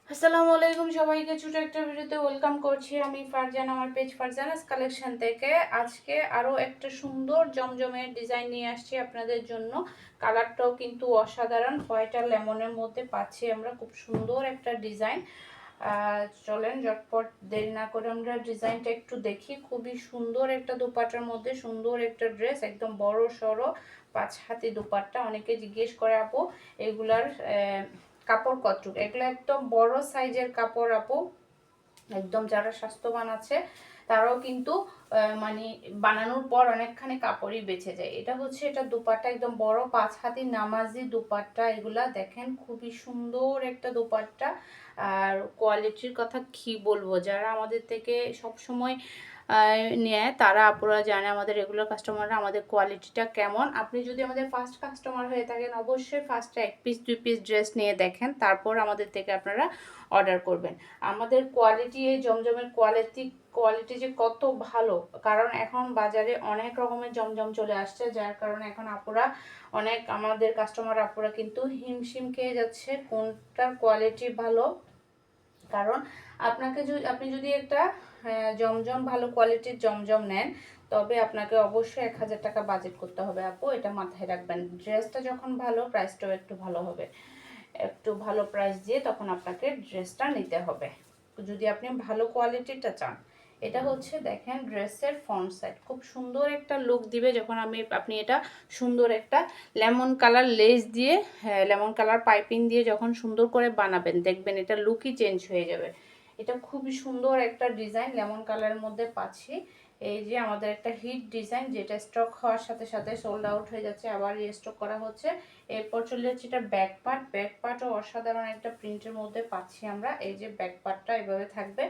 আসসালামু আলাইকুম সবাইকে, ছোট একটা ভিডিওতে ওয়েলকাম করছি। আমি ফারজানা, আমার পেজ ফারজানাস কালেকশন থেকে। আজকে আরও একটা সুন্দর জমজমের ডিজাইন নিয়ে আসছি আপনাদের জন্য। কালারটাও কিন্তু অসাধারণ, হোয়াইট আর লেমনের মধ্যে পাচ্ছি আমরা খুব সুন্দর একটা ডিজাইন। চলেন ঝটপট দেরি না করে আমরা ডিজাইনটা একটু দেখি। খুবই সুন্দর একটা দোপাট্টার মধ্যে সুন্দর একটা ড্রেস, একদম বড় সড়ো 5 হাতি দোপাট্টা। অনেকে জিজ্ঞেস করে আপু এগুলার কাপড় কতটুকু, এগুলো একদম বড় সাইজের কাপড় আপু। একদম যারা স্বাস্থ্যবান আছে তারাও কিন্তু মানে বানানোর পর অনেকখানি কাপড়ই বেঁচে যায়। এটা হচ্ছে এটা দুপাট্টা, একদম বড় 5 হাতি নামাজি দুপাট্টা। এগুলা দেখেন খুবই সুন্দর একটা দুপাট্টা। আর কোয়ালিটির কথা কি বলবো, যারা আমাদের থেকে সব সময় নেয় তারা আপুরা জানে, আমাদের রেগুলার কাস্টমাররা আমাদের কোয়ালিটিটা কেমন। আপনি যদি আমাদের ফার্স্ট কাস্টমার হয়ে থাকেন অবশ্যই ফার্স্টে 1 পিস 2 পিস ড্রেস নিয়ে দেখেন, তারপর আমাদের থেকে আপনারা অর্ডার করবেন। আমাদের কোয়ালিটি, এই জমজমের কোয়ালিটি যে কত ভালো, কারণ এখন বাজারে অনেক রকমের জমজম চলে আসছে, যার কারণে এখন আপুরা অনেক আমাদের কাস্টমার আপুরা কিন্তু হিমশিম খেয়ে যাচ্ছে কোনটার কোয়ালিটি ভালো। কারণ আপনি যদি একটা জমজম ভালো কোয়ালিটির জমজম নেন, তবে আপনাকে অবশ্যই 1000 টাকা বাজেট করতে হবে আপু, এটা মাথায় রাখবেন। ড্রেসটা যখন ভালো, প্রাইসটাও একটু ভালো হবে। একটু ভালো প্রাইস দিয়ে তখন আপনাকে ড্রেসটা নিতে হবে যদি আপনি ভালো কোয়ালিটিটা চান। এটা হচ্ছে দেখেন ড্রেসের ফ্রন্ট সাইড, খুব সুন্দর একটা লুক দিবে যখন আপনি এটা সুন্দর একটা লেমন কালার লেস দিয়ে, হ্যাঁ লেমন কালার পাইপিং দিয়ে যখন সুন্দর করে বানাবেন, দেখবেন এটা লুকই চেঞ্জ হয়ে যাবে। এটা খুবই সুন্দর একটা ডিজাইন লেমন কালারের মধ্যে পাচ্ছি। এই যে আমাদের একটা হিট ডিজাইন, যেটা স্টক হওয়ার সাথে সাথে সোল্ড আউট হয়ে যাচ্ছে, আবার রিস্টক করা হচ্ছে। এরপর চলে যাচ্ছে এটা ব্যাক পার্টও অসাধারণ একটা প্রিন্টের মধ্যে পাচ্ছি আমরা। এই যে ব্যাক পার্টটা এভাবে থাকবে,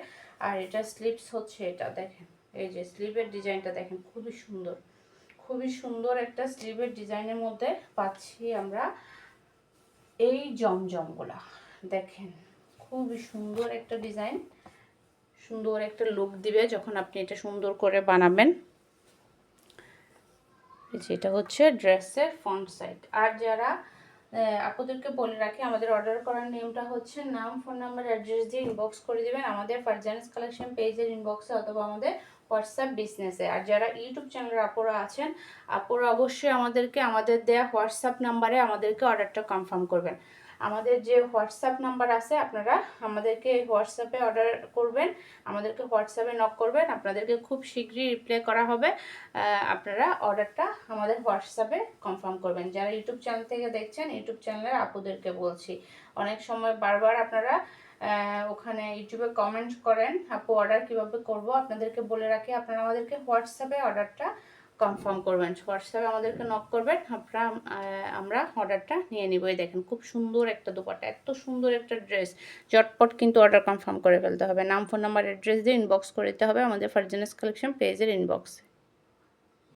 আর এটা স্লিভস হচ্ছে এটা দেখেন। এই যে স্লিভের ডিজাইনটা দেখেন, খুবই সুন্দর একটা স্লিভের ডিজাইনের মধ্যে পাচ্ছি আমরা এই জমজমগুলা। দেখেন খুবই সুন্দর একটা ডিজাইন, সুন্দর একটা লুক দিবে যখন আপনি এটা সুন্দর করে বানাবেন। যেটা হচ্ছে ড্রেসের ফ্রন্ট সাইড। আর যারা আপনাদেরকে বলে রাখি, আমাদের অর্ডার করার নেমটা হচ্ছে নাম, ফোন নাম্বার, অ্যাড্রেস দিয়ে ইনবক্স করে দিবেন আমাদের ফারজানাস কালেকশন পেজের ইনবক্সে অথবা আমাদের হোয়াটসঅ্যাপ বিজনেসে। আর যারা ইউটিউব চ্যানেলের আপুরা আছেন, আপুরা অবশ্যই আমাদের দেয়া হোয়াটসঅ্যাপ নাম্বারে আমাদেরকে অর্ডারটা কনফার্ম করবেন। আমাদের যে হোয়াটসঅ্যাপ নাম্বার আছে, আপনারা আমাদেরকে হোয়াটসঅ্যাপে অর্ডার করবেন, আমাদেরকে হোয়াটসঅ্যাপে নক করবেন, আপনাদেরকে খুব শীঘ্রই রিপ্লাই করা হবে। আপনারা অর্ডারটা আমাদের হোয়াটসঅ্যাপে কনফার্ম করবেন। যারা ইউটিউব চ্যানেল থেকে দেখছেন, ইউটিউব চ্যানেলের আপুদেরকে বলছি, অনেক সময় বারবার আপনারা ওখানে ইউটিউবে কমেন্ট করেন আপু অর্ডার কিভাবে করব, আপনাদেরকে বলে রাখি আপনারা আমাদেরকে হোয়াটসঅ্যাপে অর্ডারটা কনফার্ম করবেন। হোয়াটসঅ্যাপে আমাদেরকে নক করবেন, আমরা অর্ডারটা নিয়ে নিব। এই দেখেন খুব সুন্দর একটা দোপাট্টা, এত সুন্দর একটা ড্রেস, চটপট কিন্তু অর্ডার কনফার্ম করে ফেলতে হবে। নাম, ফোন নাম্বার, অ্যাড্রেস দিয়ে ইনবক্স করে দিতে হবে আমাদের ফারজানাস কালেকশন পেজের ইনবক্সে।